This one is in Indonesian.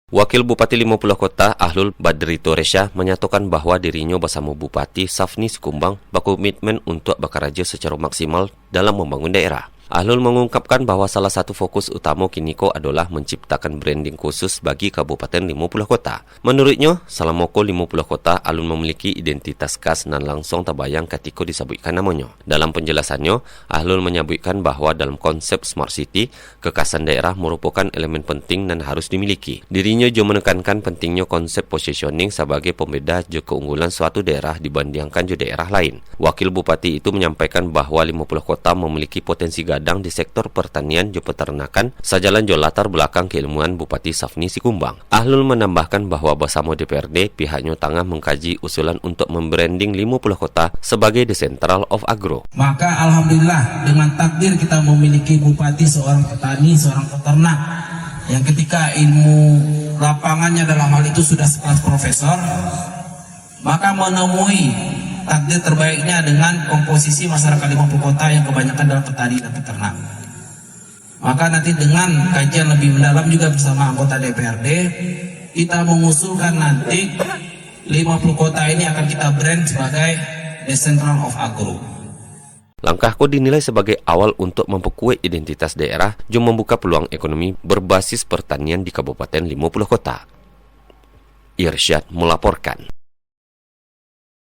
Wakil Bupati 50 Kota Ahlul Badrito Resya menyatakan bahwa dirinya bersama Bupati Safni Sikumbang berkomitmen untuk bekerja secara maksimal dalam membangun daerah. Ahlul mengungkapkan bahwa salah satu fokus utama Kiniko adalah menciptakan branding khusus bagi Kabupaten 50 Kota. Menurutnya, selama 50 Kota, Ahlul memiliki identitas khas dan langsung terbayang ketika disebutkan namanya. Dalam penjelasannya, Ahlul menyebutkan bahwa dalam konsep Smart City, kekhasan daerah merupakan elemen penting dan harus dimiliki. Dirinya juga menekankan pentingnya konsep positioning sebagai pembeda juga keunggulan suatu daerah dibandingkan juga daerah lain. Wakil Bupati itu menyampaikan bahwa 50 Kota memiliki potensi gadang di sektor pertanian dan peternakan, sejalan jo latar belakang keilmuan Bupati Safni Sikumbang. Ahlul menambahkan bahwa bersama DPRD, pihaknya tengah mengkaji usulan untuk membranding 50 Kota sebagai the Central of Agro. Maka alhamdulillah dengan takdir kita memiliki bupati seorang petani, seorang peternak yang ketika ilmu lapangannya dalam hal itu sudah sekelas profesor, maka menemui takdir terbaiknya dengan komposisi masyarakat 50 Kota yang kebanyakan adalah petani dan peternak. Maka nanti dengan kajian lebih mendalam juga bersama anggota DPRD, kita mengusulkan nanti 50 Kota ini akan kita brand sebagai the Central of Agro. Langkahku dinilai sebagai awal untuk memperkuat identitas daerah dan membuka peluang ekonomi berbasis pertanian di Kabupaten 50 Kota. Irsyad melaporkan.